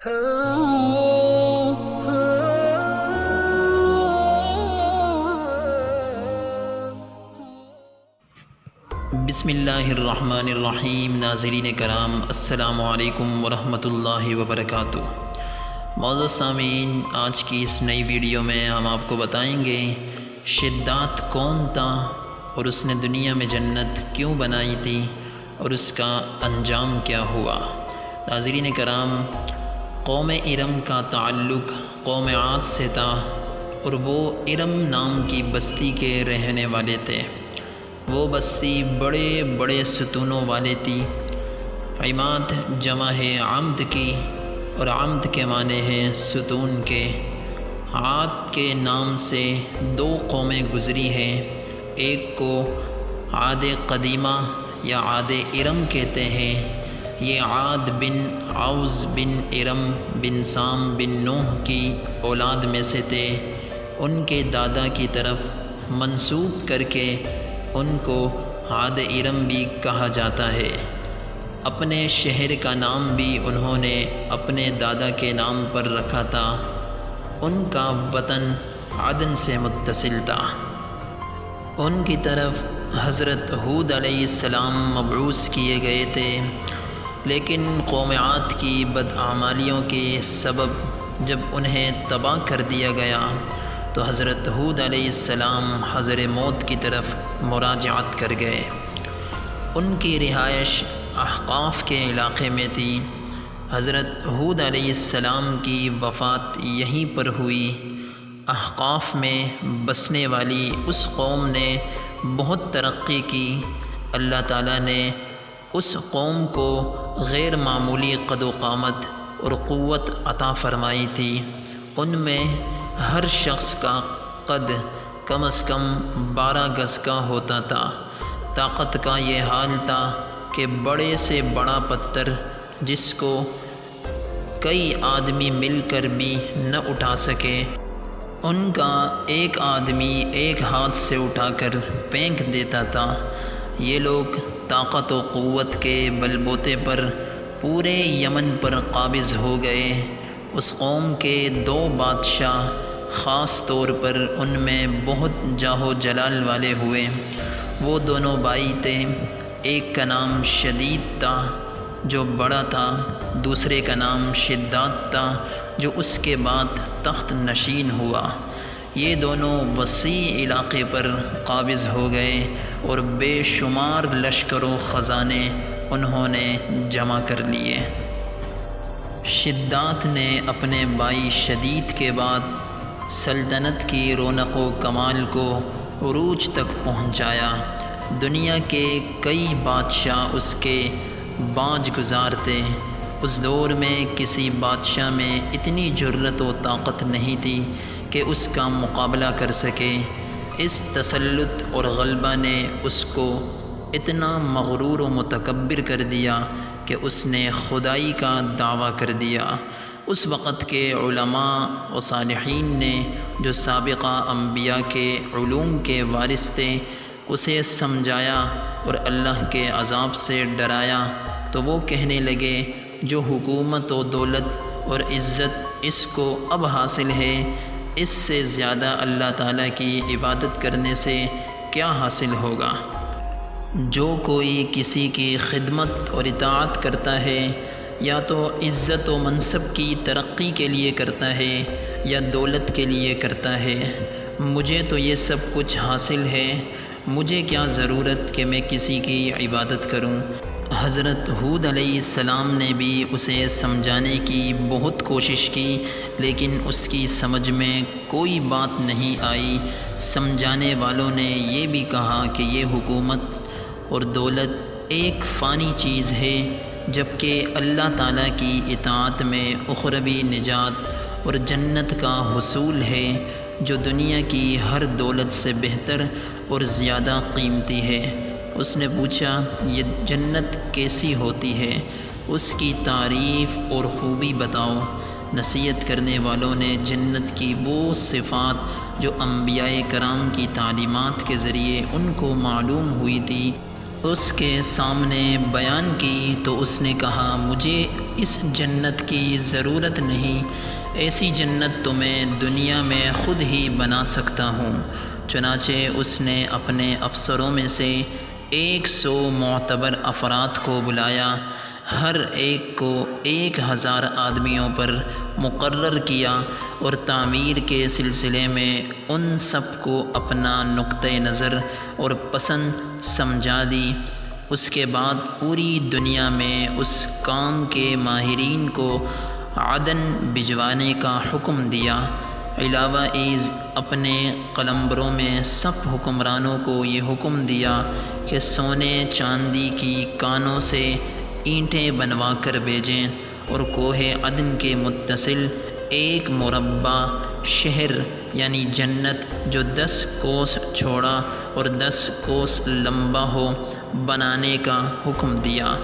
بسم اللہ الرحمن الرحیم۔ ناظرین کرام، السلام علیکم ورحمۃ اللہ وبرکاتہ۔ معزز سامعین، آج کی اس نئی ویڈیو میں ہم آپ کو بتائیں گے شداد کون تھا اور اس نے دنیا میں جنت کیوں بنائی تھی اور اس کا انجام کیا ہوا۔ ناظرین کرام، قوم ارم کا تعلق قوم عاد سے تھا اور وہ ارم نام کی بستی کے رہنے والے تھے۔ وہ بستی بڑے بڑے ستونوں والی تھی۔ عماد جمع ہے عمد کی اور عمد کے معنی ہے ستون کے۔ عاد کے نام سے دو قومیں گزری ہیں، ایک کو عاد قدیمہ یا عاد ارم کہتے ہیں۔ یہ عاد بن عوز بن ارم بن سام بن نوح کی اولاد میں سے تھے۔ ان کے دادا کی طرف منسوب کر کے ان کو عاد ارم بھی کہا جاتا ہے۔ اپنے شہر کا نام بھی انہوں نے اپنے دادا کے نام پر رکھا تھا۔ ان کا وطن عدن سے متصل تھا۔ ان کی طرف حضرت ہود علیہ السلام مبعوث کیے گئے تھے، لیکن قوم عاد کی بدعمالیوں کے سبب جب انہیں تباہ کر دیا گیا تو حضرت ہود علیہ السلام حضر موت کی طرف مراجعت کر گئے۔ ان کی رہائش احقاف کے علاقے میں تھی۔ حضرت ہود علیہ السلام کی وفات یہیں پر ہوئی۔ احقاف میں بسنے والی اس قوم نے بہت ترقی کی۔ اللہ تعالیٰ نے اس قوم کو غیر معمولی قد و قامت اور قوت عطا فرمائی تھی۔ ان میں ہر شخص کا قد کم از کم 12 گز کا ہوتا تھا۔ طاقت کا یہ حال تھا کہ بڑے سے بڑا پتھر جس کو کئی آدمی مل کر بھی نہ اٹھا سکے، ان کا ایک آدمی ایک ہاتھ سے اٹھا کر پھینک دیتا تھا۔ یہ لوگ طاقت و قوت کے بل بوتے پر پورے یمن پر قابض ہو گئے۔ اس قوم کے دو بادشاہ خاص طور پر ان میں بہت جاہ و جلال والے ہوئے۔ وہ دونوں بھائی تھے، ایک کا نام شدید تھا جو بڑا تھا، دوسرے کا نام شداد تھا جو اس کے بعد تخت نشین ہوا۔ یہ دونوں وسیع علاقے پر قابض ہو گئے اور بے شمار لشکر و خزانے انہوں نے جمع کر لیے۔ شداد نے اپنے بھائی شدید کے بعد سلطنت کی رونق و کمال کو عروج تک پہنچایا۔ دنیا کے کئی بادشاہ اس کے باج گزار تھے۔ اس دور میں کسی بادشاہ میں اتنی جرأت و طاقت نہیں تھی کہ اس کا مقابلہ کر سکے۔ اس تسلط اور غلبہ نے اس کو اتنا مغرور و متکبر کر دیا کہ اس نے خدائی کا دعویٰ کر دیا۔ اس وقت کے علماء و صالحین نے جو سابقہ انبیاء کے علوم کے وارث تھے اسے سمجھایا اور اللہ کے عذاب سے ڈرایا تو وہ کہنے لگے جو حکومت و دولت اور عزت اس کو اب حاصل ہے، اس سے زیادہ اللہ تعالیٰ کی عبادت کرنے سے کیا حاصل ہوگا۔ جو کوئی کسی کی خدمت اور اطاعت کرتا ہے یا تو عزت و منصب کی ترقی کے لیے کرتا ہے یا دولت کے لیے کرتا ہے۔ مجھے تو یہ سب کچھ حاصل ہے، مجھے کیا ضرورت کہ میں کسی کی عبادت کروں۔ حضرت ہود علیہ السلام نے بھی اسے سمجھانے کی بہت کوشش کی، لیکن اس کی سمجھ میں کوئی بات نہیں آئی۔ سمجھانے والوں نے یہ بھی کہا کہ یہ حکومت اور دولت ایک فانی چیز ہے، جبکہ اللہ تعالیٰ کی اطاعت میں اخروی نجات اور جنت کا حصول ہے، جو دنیا کی ہر دولت سے بہتر اور زیادہ قیمتی ہے۔ اس نے پوچھا، یہ جنت کیسی ہوتی ہے؟ اس کی تعریف اور خوبی بتاؤ۔ نصیحت کرنے والوں نے جنت کی وہ صفات جو انبیاء کرام کی تعلیمات کے ذریعے ان کو معلوم ہوئی تھی اس کے سامنے بیان کی تو اس نے کہا مجھے اس جنت کی ضرورت نہیں، ایسی جنت تو میں دنیا میں خود ہی بنا سکتا ہوں۔ چنانچہ اس نے اپنے افسروں میں سے 100 معتبر افراد کو بلایا، ہر ایک کو 1000 آدمیوں پر مقرر کیا اور تعمیر کے سلسلے میں ان سب کو اپنا نقطۂ نظر اور پسند سمجھا دی۔ اس کے بعد پوری دنیا میں اس کام کے ماہرین کو عدن بھجوانے کا حکم دیا۔ علاوہ ازیں اپنے قلمبروں میں سب حکمرانوں کو یہ حکم دیا کہ سونے چاندی کی کانوں سے اینٹیں بنوا کر بھیجیں اور کوہ عدن کے متصل ایک مربع شہر یعنی جنت جو 10 کوس چوڑا اور 10 کوس لمبا ہو بنانے کا حکم دیا۔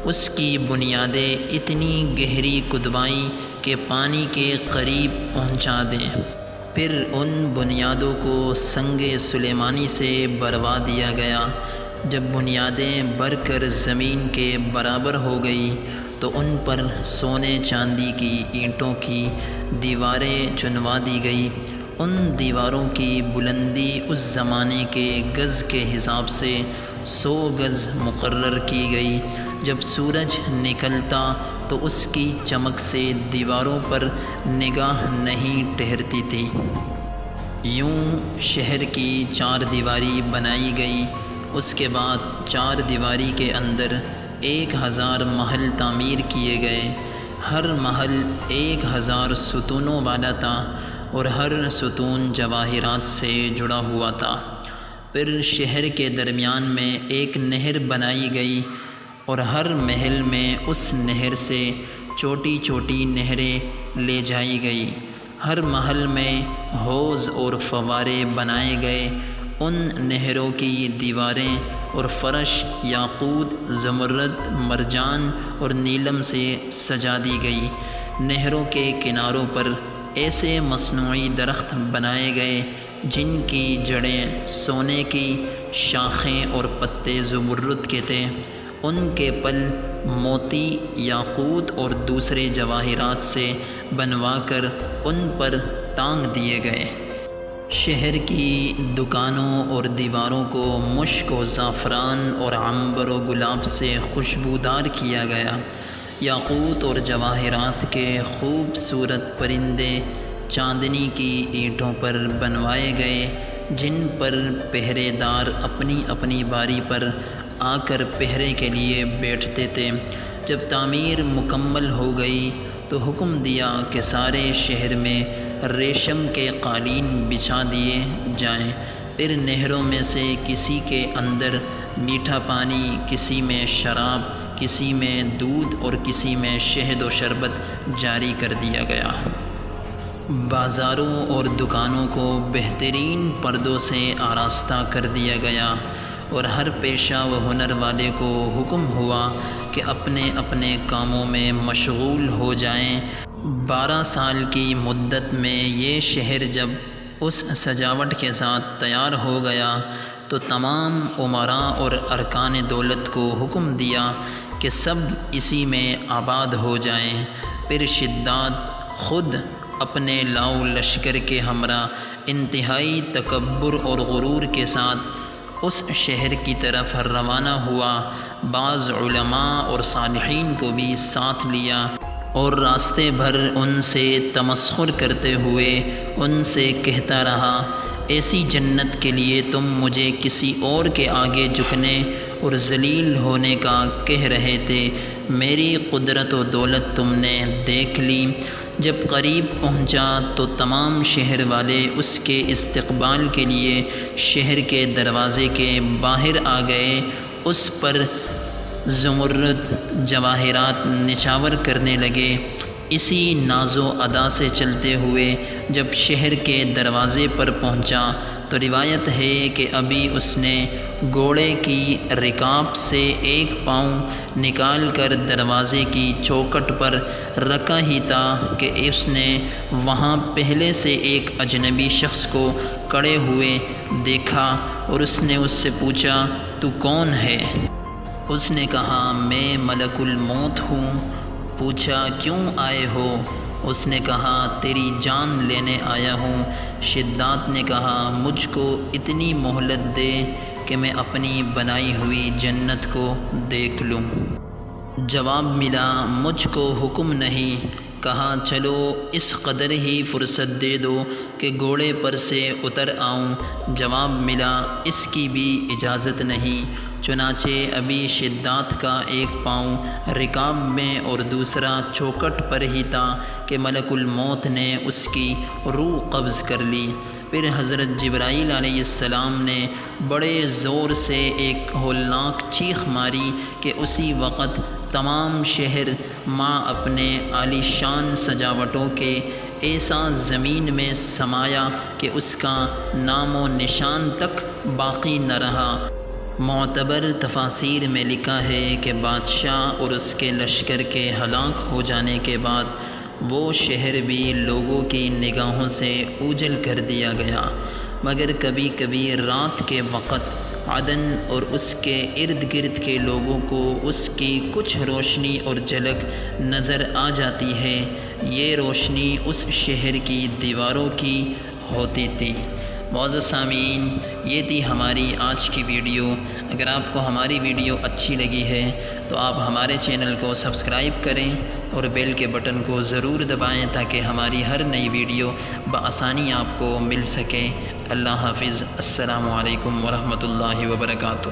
اس کی بنیادیں اتنی گہری کھدوائیں کہ پانی کے قریب پہنچا دیں۔ پھر ان بنیادوں کو سنگ سلیمانی سے بھروا دیا گیا۔ جب بنیادیں بھر کر زمین کے برابر ہو گئی تو ان پر سونے چاندی کی اینٹوں کی دیواریں چنوا دی گئی۔ ان دیواروں کی بلندی اس زمانے کے گز کے حساب سے 100 گز مقرر کی گئی۔ جب سورج نکلتا تو اس کی چمک سے دیواروں پر نگاہ نہیں ٹھہرتی تھی۔ یوں شہر کی 4 دیواری بنائی گئی۔ اس کے بعد 4 دیواری کے اندر 1000 محل تعمیر کیے گئے۔ ہر محل 1000 ستونوں والا تھا اور ہر ستون جواہرات سے جڑا ہوا تھا۔ پھر شہر کے درمیان میں ایک نہر بنائی گئی اور ہر محل میں اس نہر سے چھوٹی چھوٹی نہریں لے جائی گئی۔ ہر محل میں حوض اور فوارے بنائے گئے۔ ان نہروں کی دیواریں اور فرش یاقوت، زمرد، مرجان اور نیلم سے سجا دی گئی۔ نہروں کے کناروں پر ایسے مصنوعی درخت بنائے گئے جن کی جڑیں سونے کی، شاخیں اور پتے زمرد کے تھے۔ ان کے پل موتی، یاقوت اور دوسرے جواہرات سے بنوا کر ان پر ٹانگ دیے گئے۔ شہر کی دکانوں اور دیواروں کو مشک و زعفران اور عنبر و گلاب سے خوشبودار کیا گیا۔ یاقوت اور جواہرات کے خوبصورت پرندے چاندنی کی اینٹوں پر بنوائے گئے جن پر پہرے دار اپنی اپنی باری پر آ کر پہرے کے لیے بیٹھتے تھے۔ جب تعمیر مکمل ہو گئی تو حکم دیا کہ سارے شہر میں ریشم کے قالین بچھا دیے جائیں۔ پھر نہروں میں سے کسی کے اندر میٹھا پانی، کسی میں شراب، کسی میں دودھ اور کسی میں شہد و شربت جاری کر دیا گیا۔ بازاروں اور دکانوں کو بہترین پردوں سے آراستہ کر دیا گیا اور ہر پیشہ و ہنر والے کو حکم ہوا کہ اپنے اپنے کاموں میں مشغول ہو جائیں۔ 12 سال کی مدت میں یہ شہر جب اس سجاوٹ کے ساتھ تیار ہو گیا تو تمام امراء اور ارکان دولت کو حکم دیا کہ سب اسی میں آباد ہو جائیں۔ پھر شداد خود اپنے لاؤ لشکر کے ہمراہ انتہائی تکبر اور غرور کے ساتھ اس شہر کی طرف روانہ ہوا۔ بعض علماء اور صالحین کو بھی ساتھ لیا اور راستے بھر ان سے تمسخر کرتے ہوئے ان سے کہتا رہا، ایسی جنت کے لیے تم مجھے کسی اور کے آگے جھکنے اور ذلیل ہونے کا کہہ رہے تھے، میری قدرت و دولت تم نے دیکھ لی۔ جب قریب پہنچا تو تمام شہر والے اس کے استقبال کے لیے شہر کے دروازے کے باہر آ گئے۔ اس پر زمرد جواہرات نچھاور کرنے لگے۔ اسی ناز و ادا سے چلتے ہوئے جب شہر کے دروازے پر پہنچا تو روایت ہے کہ ابھی اس نے گھوڑے کی رکاب سے ایک پاؤں نکال کر دروازے کی چوکھٹ پر رکھا ہی تھا کہ اس نے وہاں پہلے سے ایک اجنبی شخص کو کھڑے ہوئے دیکھا اور اس نے اس سے پوچھا، تو کون ہے؟ اس نے کہا میں ملک الموت ہوں۔ پوچھا کیوں آئے ہو؟ اس نے کہا تیری جان لینے آیا ہوں۔ شداد نے کہا مجھ کو اتنی مہلت دے کہ میں اپنی بنائی ہوئی جنت کو دیکھ لوں۔ جواب ملا مجھ کو حکم نہیں۔ کہا چلو اس قدر ہی فرصت دے دو کہ گھوڑے پر سے اتر آؤں۔ جواب ملا اس کی بھی اجازت نہیں۔ چنانچہ ابھی شداد کا ایک پاؤں رکاب میں اور دوسرا چوکٹ پر ہی تھا کہ ملک الموت نے اس کی روح قبض کر لی۔ پھر حضرت جبرائیل علیہ السلام نے بڑے زور سے ایک ہولناک چیخ ماری کہ اسی وقت تمام شہر ماں اپنے عالی شان سجاوٹوں کے ایسا زمین میں سمایا کہ اس کا نام و نشان تک باقی نہ رہا۔ معتبر تفاسیر میں لکھا ہے کہ بادشاہ اور اس کے لشکر کے ہلاک ہو جانے کے بعد وہ شہر بھی لوگوں کی نگاہوں سے اوجھل کر دیا گیا، مگر کبھی کبھی رات کے وقت عدن اور اس کے ارد گرد کے لوگوں کو اس کی کچھ روشنی اور جھلک نظر آ جاتی ہے۔ یہ روشنی اس شہر کی دیواروں کی ہوتی تھی۔ معزز سامعین، یہ تھی ہماری آج کی ویڈیو۔ اگر آپ کو ہماری ویڈیو اچھی لگی ہے تو آپ ہمارے چینل کو سبسکرائب کریں اور بیل کے بٹن کو ضرور دبائیں تاکہ ہماری ہر نئی ویڈیو بآسانی آپ کو مل سکے۔ اللہ حافظ۔ السلام علیکم ورحمۃ اللہ وبرکاتہ۔